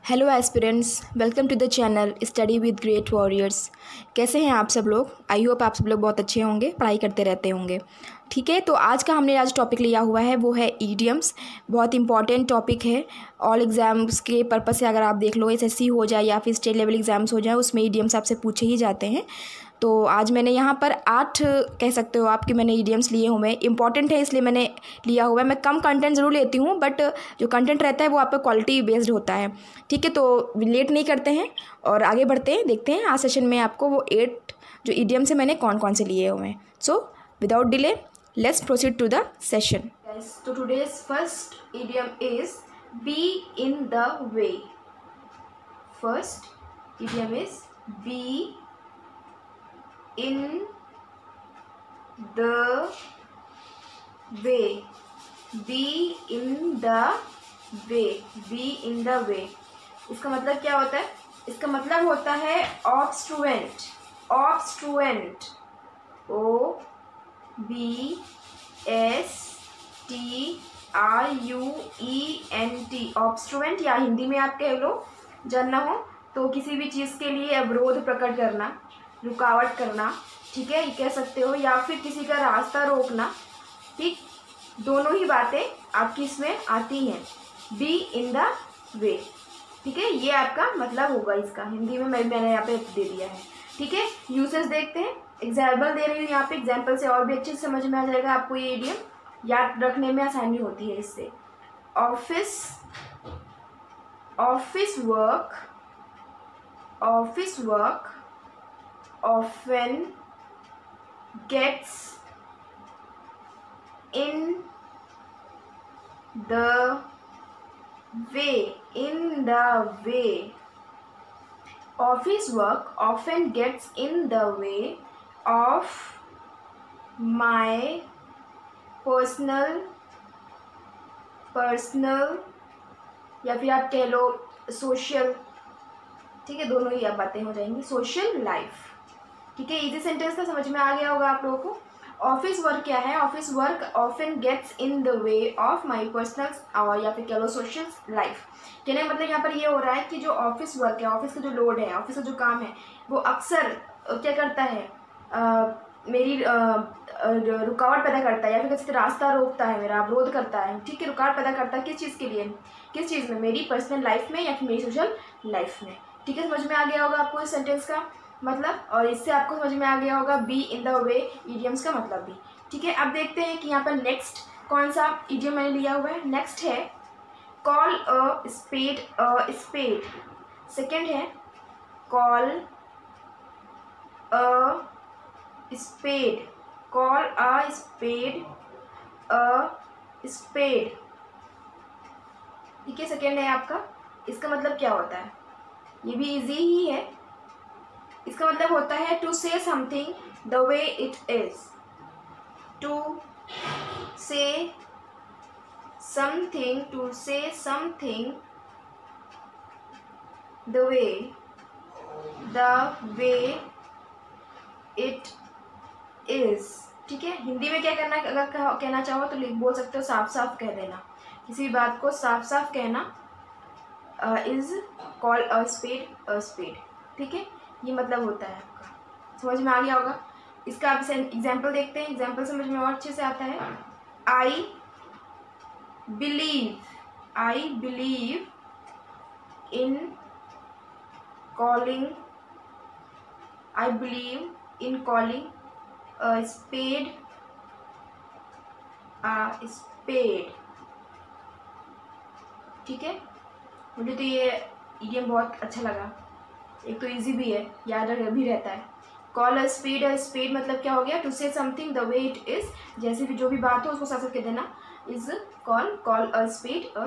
Hello aspirants, welcome to the channel study with great warriors. कैसे हैं आप सब लोग? आई होप आप सब लोग बहुत अच्छे होंगे, पढ़ाई करते रहते होंगे। ठीक है, तो आज का हमने आज टॉपिक लिया हुआ है वो है ईडियम्स। बहुत इंपॉर्टेंट टॉपिक है। ऑल एग्ज़ाम्स के पर्पस से अगर आप देख लो, एसएससी हो जाए या फिर स्टेट लेवल एग्ज़ाम्स हो जाए, उसमें ईडियम्स आपसे पूछे ही जाते हैं। तो आज मैंने यहाँ पर 8 कह सकते हो आपके मैंने ईडियम्स लिए हुए हैं। इंपॉर्टेंट है इसलिए मैंने लिया हुआ है। मैं कम कंटेंट ज़रूर लेती हूँ, बट जो कंटेंट रहता है वो आपका क्वालिटी बेस्ड होता है। ठीक है, तो लेट नहीं करते हैं और आगे बढ़ते हैं। देखते हैं आज सेशन में आपको वो 8 जो ईडियम्स है मैंने कौन कौन से लिए हुए हैं। So without delay let's proceed to the session. तो today's first idiom is be in the way. First idiom is be in the way. Be in the way. Be in the way. इसका मतलब क्या होता है? इसका मतलब होता है obstruent. Obstruent. O-B-S-T-R-U-E-N-T. obstruent या हिंदी में आप कह लो, जानना हो तो किसी भी चीज़ के लिए अवरोध प्रकट करना, रुकावट करना, ठीक है, ये कह सकते हो, या फिर किसी का रास्ता रोकना। ठीक, दोनों ही बातें आपकी इसमें आती हैं। बी इन द वे, ठीक है, ये आपका मतलब होगा इसका। हिंदी में मैंने यहाँ पे दे दिया है। ठीक है, यूसेज देखते हैं। एग्जाम्पल दे रही हूँ यहाँ पे, एग्जाम्पल से और भी अच्छे से समझ में आ जाएगा आपको। ये इडियम याद रखने में आसानी होती है इससे। Office work often gets in the way. Office work often gets in the way of my personal या फिर आप कह लो सोशल। ठीक है, दोनों ही आप बातें हो जाएंगी। Social life. ठीक है, इजी सेंटेंस था, समझ में आ गया होगा आप लोगों को। ऑफिस वर्क क्या है? Office work often gets in the way of my personal और या फिर कह लो सोशल लाइफ। कहने का मतलब यहाँ पर ये हो रहा है कि जो ऑफिस वर्क है, ऑफिस का जो लोड है, ऑफिस का जो काम है, वो अक्सर क्या करता है, मेरी रुकावट पैदा करता है या फिर किसी रास्ता रोकता है, मेरा अवरोध करता है। ठीक है, रुकावट पैदा करता है किस चीज़ के लिए? किस चीज़ में? मेरी पर्सनल लाइफ में या फिर मेरी सोशल लाइफ में। ठीक है, समझ में आ गया होगा आपको इस सेंटेंस का मतलब, और इससे आपको समझ में आ गया होगा B in the way idioms का मतलब भी। ठीक है, अब देखते हैं कि यहाँ पर नेक्स्ट कौन सा ईडियम मैंने लिया हुआ है। नेक्स्ट है call a spade a spade. Second है call a spade. Call a spade a spade. ठीक है, सेकेंड है आपका। इसका मतलब क्या होता है? ये भी इजी ही है। इसका मतलब होता है to say something the way it is. To say something the way it is. ठीक है, हिंदी में क्या करना, अगर कहना चाहो तो बोल सकते हो, साफ साफ कह देना। किसी बात को साफ साफ कहना इज कॉल अ स्पेड। ठीक है, ये मतलब होता है आपका। समझ में आ गया होगा। इसका आप एग्जाम्पल देखते हैं। एग्जाम्पल समझ में और अच्छे से आता है। I believe in calling a spade ठीक है, मुझे तो ये इडियम बहुत अच्छा लगा। एक तो इजी भी है, याद भी रहता है। कॉल अ स्पेड मतलब क्या हो गया? To say something the way it is. जैसे भी जो भी बात हो उसको साथ साथ कह देना is call a spade.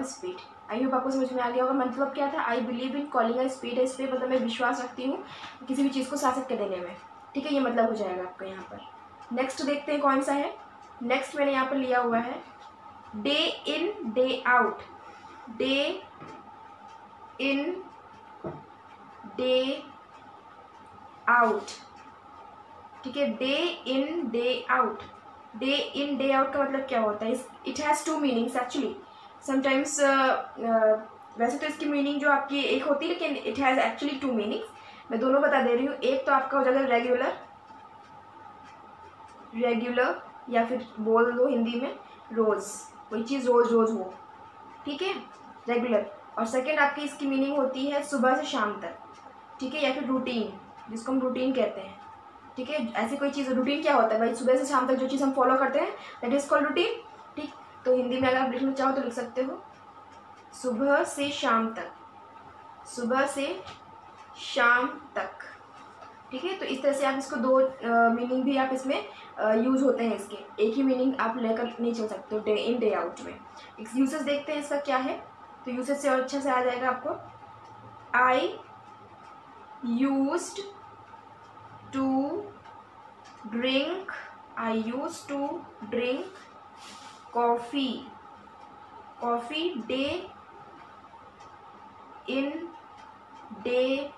I hope आपको समझ में आ गया होगा। मतलब क्या था? I believe in calling a spade मतलब मैं विश्वास रखती हूँ किसी भी चीज़ को साथ साथ कह देने में। ठीक है, ये मतलब हो जाएगा आपका यहाँ पर। नेक्स्ट देखते हैं कौन सा है। नेक्स्ट मैंने यहाँ पर लिया हुआ है day in day out. Day in day out. ठीक है, day in day out. Day in day out का मतलब क्या होता है? It has 2 meanings actually. Sometimes वैसे तो इसकी मीनिंग जो आपकी एक होती है, लेकिन इट हैज़ एक्चुअली 2 मीनिंग्स। मैं दोनों बता दे रही हूँ। एक तो आपका हो जाएगा रेगुलर, रेगुलर, या फिर बोल दो हिंदी में रोज़, कोई चीज़ रोज़ रोज़ हो, ठीक है, रेगुलर। और सेकंड आपकी इसकी मीनिंग होती है सुबह से शाम तक, ठीक है, या फिर रूटीन, जिसको हम रूटीन कहते हैं, ठीक है। ऐसी कोई चीज़, रूटीन क्या होता है भाई, सुबह से शाम तक जो चीज़ हम फॉलो करते हैं, दैट इज़ कॉल्ड रूटीन, ठीक। तो हिंदी में अगर आप लिखना चाहो तो लिख सकते हो सुबह से शाम तक, सुबह से शाम तक, ठीक है। तो इस तरह से आप इसको दो मीनिंग भी आप इसमें यूज़ होते हैं इसके, एक ही मीनिंग आप लेकर नहीं चल सकते हो डे इन डे आउट में। यूसेज देखते हैं इसका क्या है, तो यूसेज से और अच्छा से आ जाएगा आपको। I used to drink, I used to drink coffee, coffee day in day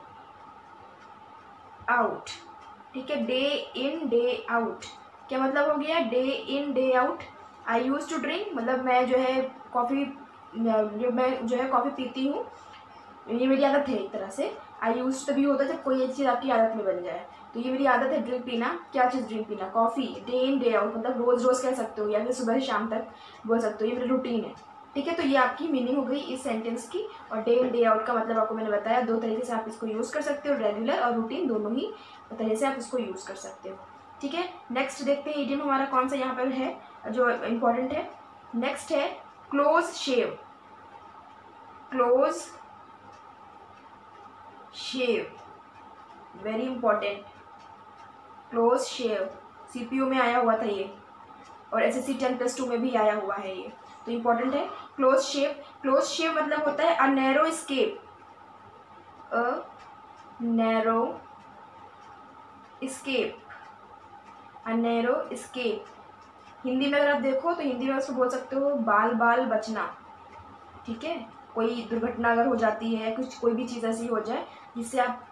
out, ठीक है। डे इन डे आउट क्या मतलब हो गया, day in day out. I use to drink मतलब मैं जो है कॉफ़ी, जो मैं जो है कॉफ़ी पीती हूँ, ये मेरी आदत है एक तरह से। आई यूज तभी होता है जब कोई एक चीज़ आपकी आदत में बन जाए, तो ये मेरी आदत है ड्रिंक पीना। क्या चीज़ ड्रिंक पीना, coffee. Day in day out मतलब रोज़ रोज़ कह सकते हो, या फिर सुबह से शाम तक बोल सकते हो, ये मेरी रूटीन है, ठीक है। तो ये आपकी मीनिंग हो गई इस सेंटेंस की। और डे इन डे आउट का मतलब आपको मैंने बताया, दो तरीके से आप इसको यूज़ कर सकते हो, रेगुलर और रूटीन, दोनों ही तरह से आप इसको यूज़ कर सकते हो, ठीक है। नेक्स्ट देखते हैं इडियम हमारा कौन सा यहाँ पर है जो इम्पोर्टेंट है। नेक्स्ट है क्लोज शेव, क्लोज शेव, वेरी इंपॉर्टेंट। क्लोज शेव सीपीयू में आया हुआ था ये, और एसएससी 10+2 में भी आया हुआ है ये, तो इम्पोर्टेंट है। क्लोज शेव, क्लोज शेव मतलब होता है a narrow escape, a narrow escape, a narrow escape. Hindi में अगर आप देखो तो हिंदी में उसको बोल सकते हो बाल बाल बचना, ठीक है। कोई दुर्घटना अगर हो जाती है, कुछ कोई भी चीज़ ऐसी हो जाए जिससे आप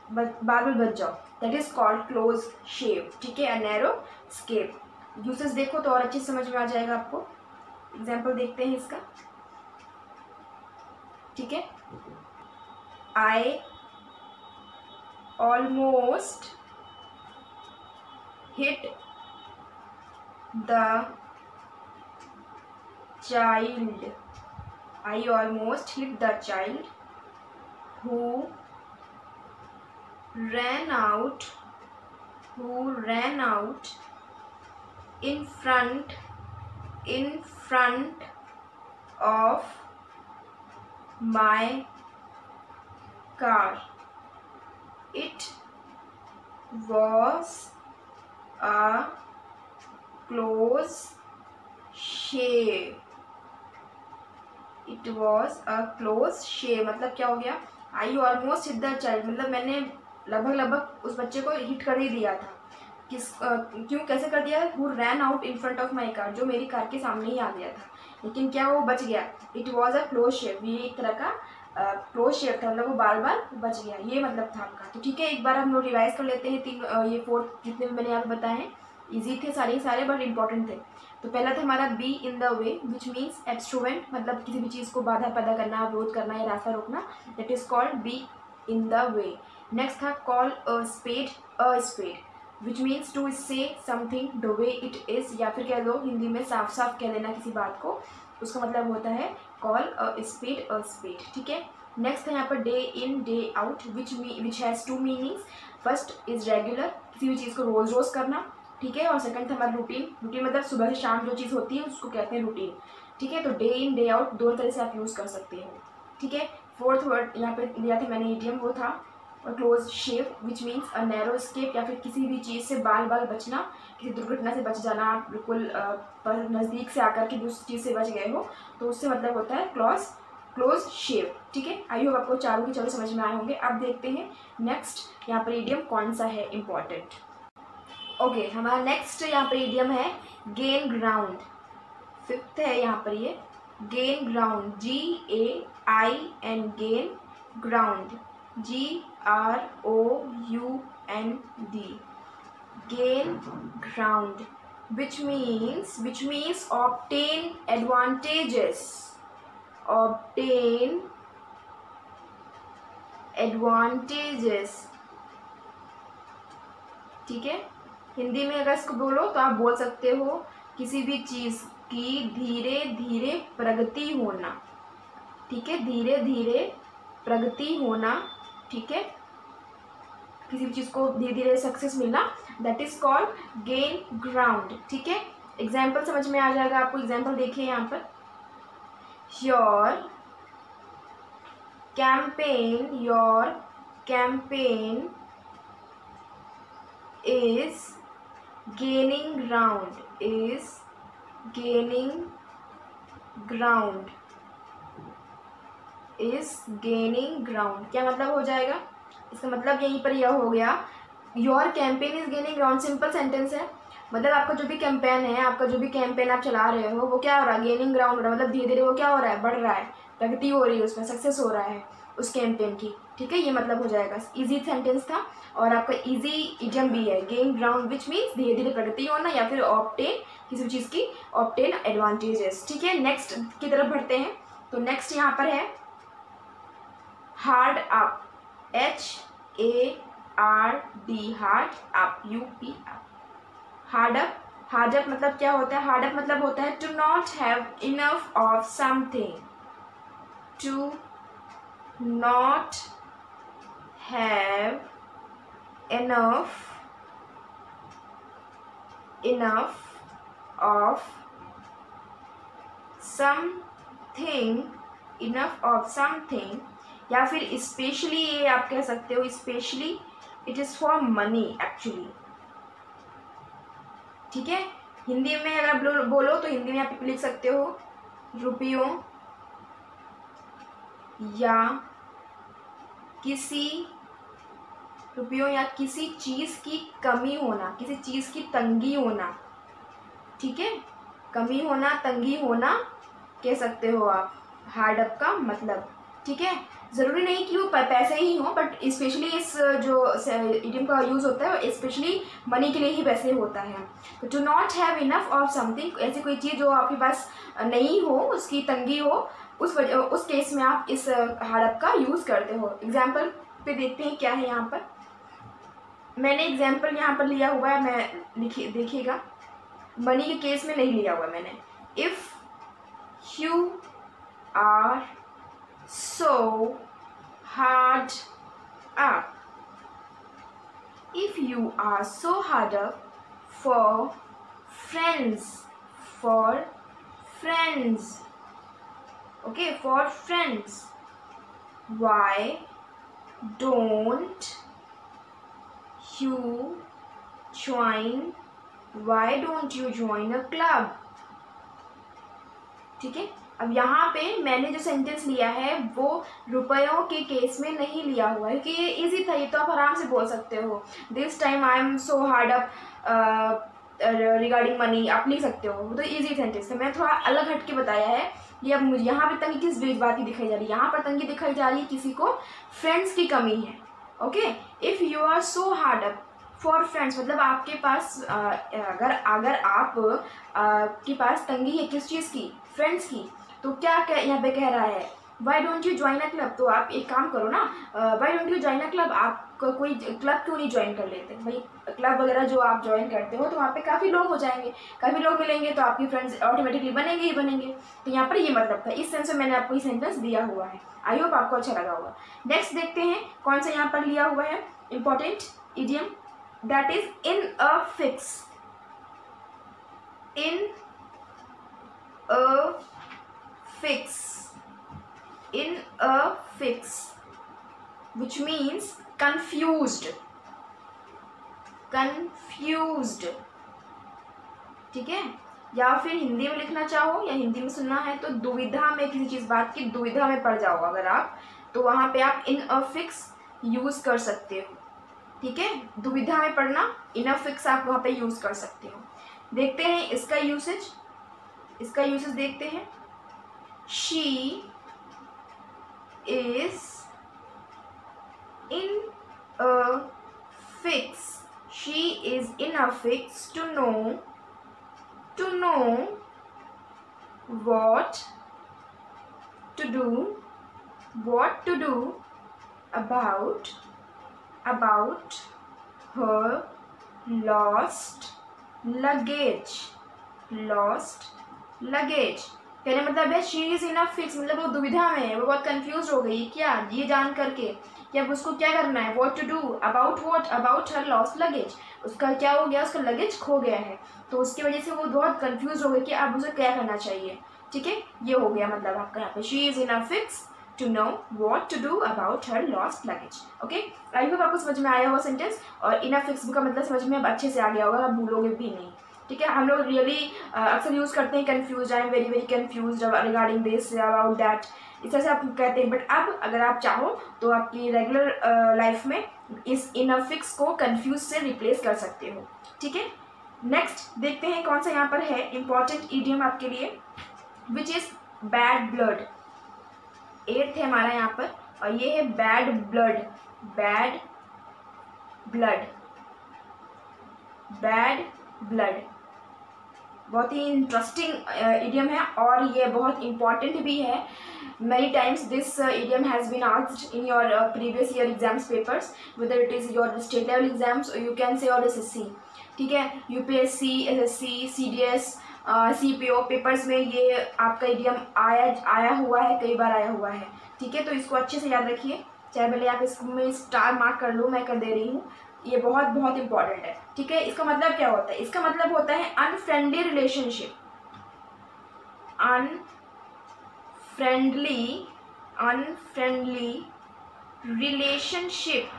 बाल बाल बच जाओ, दैट इज कॉल्ड क्लोज शेव, ठीक है, अ नैरो स्केप। यूसेस देखो तो और अच्छे से समझ में आ जाएगा आपको। एग्जाम्पल देखते हैं इसका, ठीक है। आई almost hit the child, I almost hit the child who ran out in front of my car. It was a close shave. It was a close shave मतलब क्या हो गया, I almost hit the child मतलब मैंने लगभग उस बच्चे को हिट कर ही दिया था। क्यों, कैसे कर दिया, who ran out in front of my car, जो मेरी कार के सामने ही आ गया था, लेकिन क्या वो बच गया। इट वॉज अ क्लोज शेव, ये एक तरह का क्लोज शेव था, मतलब वो बार बार बच गया, ये मतलब था आपका। तो ठीक है, एक बार हम लोग रिवाइज कर लेते हैं। ये 4 जितने भी मैंने यहाँ पे बताए हैं ईजी थे सारे बट इंपॉर्टेंट थे। तो पहला था हमारा be in the way, which means obstruent, मतलब किसी भी चीज़ को बाधा पैदा करना, विरोध करना या रास्ता रोकना, that is called be in the way. Next था call a spade which means to say something the way it is, या फिर कह दो हिंदी में साफ साफ कह देना किसी बात को, उसका मतलब होता है कॉल अ स्पेड, ठीक है। नेक्स्ट है यहाँ per day in day out which has 2 meanings. First is regular, किसी भी चीज़ को रोज़ रोज़ करना, ठीक है। और सेकंड था हमारा रूटीन मतलब सुबह से शाम जो चीज़ होती है उसको कहते हैं रूटीन, ठीक है। तो डे इन डे आउट दोनों तरह से आप यूज़ कर सकते हो, ठीक है। फोर्थ वर्ड यहाँ पे दिया था मैंने इडियम, वो था close shave which means a narrow escape, या फिर किसी भी चीज़ से बाल बचना, किसी दुर्घटना से बच जाना, आप बिल्कुल नज़दीक से आकर के जिस चीज़ से बच गए हो, तो उससे मतलब होता है क्लोज शेव, ठीक है। आई होप आपको चारों के चारों समझ में आए होंगे। अब देखते हैं नेक्स्ट यहाँ पर इडियम कौन सा है इम्पॉर्टेंट। ओके, हमारा नेक्स्ट यहाँ पर इडियम है गेन ग्राउंड, फिफ्थ है यहाँ पर ये gain ground, GAIN gain ground, GROUND, gain ground, which means obtain advantages, obtain advantages. ठीक है, हिंदी में अगर इसको बोलो तो आप बोल सकते हो किसी भी चीज़ की धीरे धीरे प्रगति होना। ठीक है, धीरे धीरे प्रगति होना। ठीक है, किसी भी चीज़ को धीरे धीरे सक्सेस मिलना, that is called gain ground. ठीक है, एग्जाम्पल समझ में आ जाएगा आपको। एग्जाम्पल देखिए यहाँ पर, your campaign is gaining ground, क्या मतलब हो जाएगा? इसका मतलब यहीं पर यह हो गया, your campaign is gaining ground. Simple sentence है, मतलब आपका जो भी कैंपेन है, आपका जो भी कैंपेन आप चला रहे हो, वो क्या हो रहा है? गेनिंग ग्राउंड हो रहा है, मतलब धीरे धीरे वो क्या हो रहा है? बढ़ रहा है, प्रगति हो रही है, उसमें सक्सेस हो रहा है उस कैंपेन की। ठीक है, ये मतलब हो जाएगा। इजी सेंटेंस था और आपका इजी इडियम भी है, गेन ग्राउंड विच मीन्स धीरे धीरे प्रगति होना, या फिर ऑब्टेन किसी भी चीज़ की ऑब्टेन एडवांटेजेस। ठीक है, नेक्स्ट की तरफ बढ़ते हैं। तो नेक्स्ट यहाँ पर है hard up, HARD, hard up, UP up. Hard up मतलब क्या होता है? हार्ड अप मतलब होता है to not have enough of something, to not have enough of something, या फिर स्पेशली ये आप कह सकते हो, specially it is for money actually. ठीक है, हिंदी में अगर बोलो तो हिंदी में आप लिख सकते हो रुपयों या किसी चीज़ की कमी होना, किसी चीज़ की तंगी होना। ठीक है, कमी होना, तंगी होना कह सकते हो आप हार्ड अप का मतलब। ठीक है, ज़रूरी नहीं कि वो पैसे ही हों, बट स्पेशली इस जो इडियम का यूज़ होता है स्पेशली मनी के लिए ही वैसे होता है। तो to not have enough of something, ऐसी कोई चीज़ जो आपके पास नहीं हो, उसकी तंगी हो, उस केस में आप इस हार्ड अप का यूज़ करते हो। एग्जाम्पल पे देखते हैं क्या है यहाँ पर। मैंने एग्जाम्पल यहाँ पर लिया हुआ है, मैं देखिएगा, मनी के केस में नहीं लिया हुआ मैंने। If you are so hard up, if you are so hard up for friends, okay, for friends, why don't you join a club? ठीक है, अब यहाँ पे मैंने जो सेंटेंस लिया है वो रुपयों के केस में नहीं लिया हुआ है, क्योंकि ये इजी था, ये तो आप आराम से बोल सकते हो। This time I am so hard up regarding money, आप लिख सकते हो, वो तो इजी सेंटेंस है। मैंने थोड़ा अलग हट के बताया है। ये अब मुझे यहाँ पे तंगी किस बात की दिखाई जा रही है? यहाँ पर तंगी दिखाई जा रही है किसी को फ्रेंड्स की कमी है। Okay, if you are so hard up for friends, मतलब आपके पास अगर आप के पास तंगी है किस चीज़ की? फ्रेंड्स की। तो क्या यहाँ पे कह रहा है? Why don't you join a club? तो आप एक काम करो ना, why don't you join a club, आप कोई क्लब क्यों नहीं ज्वाइन कर लेते? भाई क्लब वगैरह जो आप ज्वाइन करते हो तो वहाँ पे काफ़ी लोग हो जाएंगे, काफ़ी लोग मिलेंगे, तो आपकी फ्रेंड्स ऑटोमेटिकली बनेंगे ही बनेंगे। तो यहाँ पर ये मतलब था, इस सेंस में मैंने आपको ये सेंटेंस दिया हुआ है। आई होप आपको अच्छा लगा होगा। नेक्स्ट देखते हैं कौन सा यहाँ पर लिया हुआ है important idiom, that is in a fix. In a fix, which means confused। ठीक है, या फिर हिंदी में लिखना चाहो या हिंदी में सुनना है तो दुविधा में, किसी चीज़ बात की दुविधा में पड़ जाओ अगर आप, तो वहाँ पे आप इन अ फिक्स यूज़ कर सकते हो। ठीक है, दुविधा में पड़ना, इन अ फिक्स आप वहाँ पे यूज़ कर सकते हो। देखते हैं इसका यूसेज देखते हैं। She is in a fix, to know what to do about her lost luggage. कहने मतलब है she is in a fix, मतलब वो दुविधा में है, वो बहुत कंफ्यूज हो गई क्या ये जान करके कि अब उसको क्या करना है, what to do about her lost luggage. उसका क्या हो गया, उसका लगेज खो गया है, तो उसकी वजह से वो बहुत कंफ्यूज हो गई कि अब उसे क्या करना चाहिए। ठीक है, ये हो गया मतलब आपका यहाँ पे she is in a fix to know what to do about her lost luggage. Okay, I hope आपको समझ में आया होगा सेंटेंस, और इन अ फिक्स का मतलब समझ में अब अच्छे से आ गया होगा, आप भूलोगे भी नहीं। ठीक है, हम लोग रियली अक्सर यूज़ करते हैं confuse, I am very very confuse regarding this about that, इस तरह से आप कहते हैं। बट अब अगर आप चाहो तो आपकी रेगुलर लाइफ में इस इन अ फिक्स को कन्फ्यूज से रिप्लेस कर सकते हो। ठीक है, नेक्स्ट देखते हैं कौन सा यहाँ पर है इंपॉर्टेंट इडियम आपके लिए, which is bad blood. 8th है हमारा यहाँ पर, और ये है बैड ब्लड। बहुत ही इंटरेस्टिंग इडियम है, और ये बहुत इंपॉर्टेंट भी है। many times this idiom has been asked in your previous year exams papers, whether it is your state level exams or you can say or SSC। ठीक है, UPSC, SSC, CDS, CPO papers में ये आपका idiom आया हुआ है, कई बार आया हुआ है। ठीक है, तो इसको अच्छे से याद रखिए, चाहे भले आप इसमें स्टार मार्क कर लो, मैं कर दे रही हूँ, ये बहुत बहुत इंपॉर्टेंट है। ठीक है, इसका मतलब क्या होता है, इसका मतलब होता है अनफ्रेंडली रिलेशनशिप। Unfriendly relationship.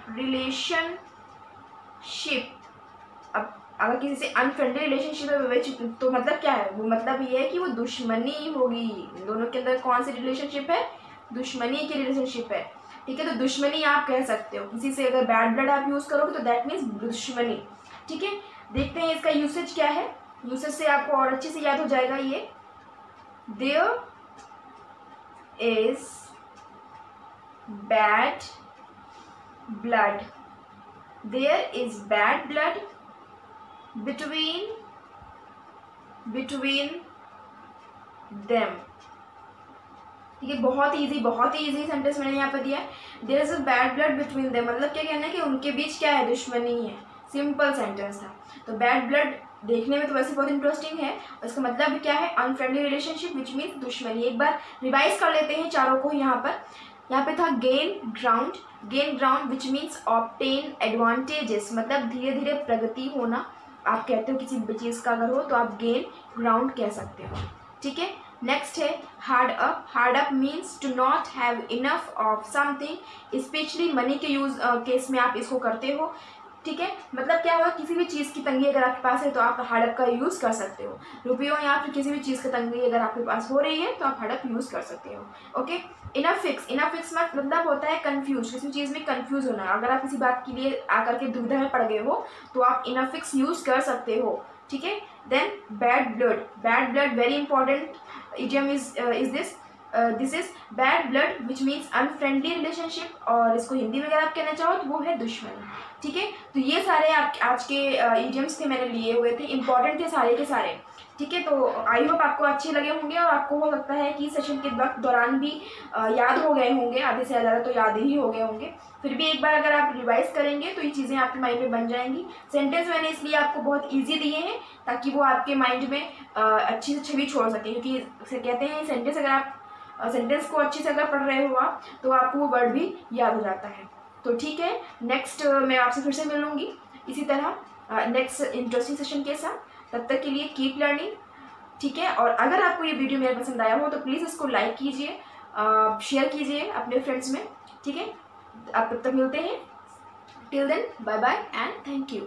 अब अगर किसी से अनफ्रेंडली रिलेशनशिप है तो मतलब क्या है, वो मतलब ये है कि वो दुश्मनी होगी। दोनों के अंदर कौन सी रिलेशनशिप है, दुश्मनी की रिलेशनशिप है। ठीक है, तो दुश्मनी आप कह सकते हो किसी से, अगर बैड ब्लड आप यूज़ करोगे तो दैट मीन्स दुश्मनी। ठीक है, देखते हैं इसका यूसेज क्या है, यूसेज से आपको और अच्छे से याद हो जाएगा ये। There is bad blood between them। ठीक है, बहुत ही इजी सेंटेंस मैंने यहाँ पर दिया है। There is a bad blood between them, मतलब क्या कहना है कि उनके बीच क्या है, दुश्मनी है। सिंपल सेंटेंस था। तो बैड ब्लड देखने में तो वैसे बहुत इंटरेस्टिंग है, और इसका मतलब क्या है, अनफ्रेंडली रिलेशनशिप विच मीन्स दुश्मनी। एक बार रिवाइज कर लेते हैं चारों को। यहाँ पे था gain ground which means obtain advantages, मतलब धीरे धीरे प्रगति होना। आप कहते हो किसी भी चीज़ का अगर हो तो आप गेन ग्राउंड कह सकते हो। ठीक है, नेक्स्ट है hard up means to not have enough of something, specially money के यूज केस में आप इसको करते हो। ठीक है, मतलब क्या होगा, किसी भी चीज़ की तंगी अगर आपके पास है तो आप हार्ड अप का यूज़ कर सकते हो। रुपयों या फिर किसी भी चीज़ की तंगी अगर आपके पास हो रही है तो आप हार्ड अप यूज़ कर सकते हो। ओके, इनफ फिक्स मतलब होता है कंफ्यूज, किसी चीज़ में कंफ्यूज होना। अगर आप किसी बात के लिए आकर के दुविधा में पड़ गए हो तो आप इनफ फिक्स यूज़ कर सकते हो। ठीक है, then bad blood very important idiom is this is bad blood which means unfriendly relationship, और इसको हिंदी में अगर आप कहना चाहो तो वो है दुश्मनी। ठीक है, तो ये सारे आप आज के इडियम्स थे, मैंने लिए हुए थे, इंपॉर्टेंट थे सारे के सारे। ठीक है, तो आई होप आपको अच्छे लगे होंगे, और आपको हो सकता है कि सेशन के वक्त दौरान भी याद हो गए होंगे, आधे से ज़्यादा तो याद ही हो गए होंगे। फिर भी एक बार अगर आप रिवाइज करेंगे तो ये चीज़ें आपके माइंड में बन जाएंगी। सेंटेंस मैंने इसलिए आपको बहुत ईजी दिए हैं ताकि वो आपके माइंड में अच्छी से छवि छोड़ सकें, क्योंकि कहते हैं सेंटेंस अगर आप सेंटेंस को अच्छे से अगर पढ़ रहे हो आप तो आपको वो वर्ड भी याद हो जाता है। तो ठीक है, नेक्स्ट मैं आपसे फिर से मिलूँगी इसी तरह नेक्स्ट इंटरेस्टिंग सेशन के साथ। तब तक के लिए कीप लर्निंग। ठीक है, और अगर आपको ये वीडियो मेरा पसंद आया हो तो प्लीज़ इसको लाइक कीजिए, शेयर कीजिए अपने फ्रेंड्स में। ठीक है, आप तब तक मिलते हैं। Till then bye bye and thank you.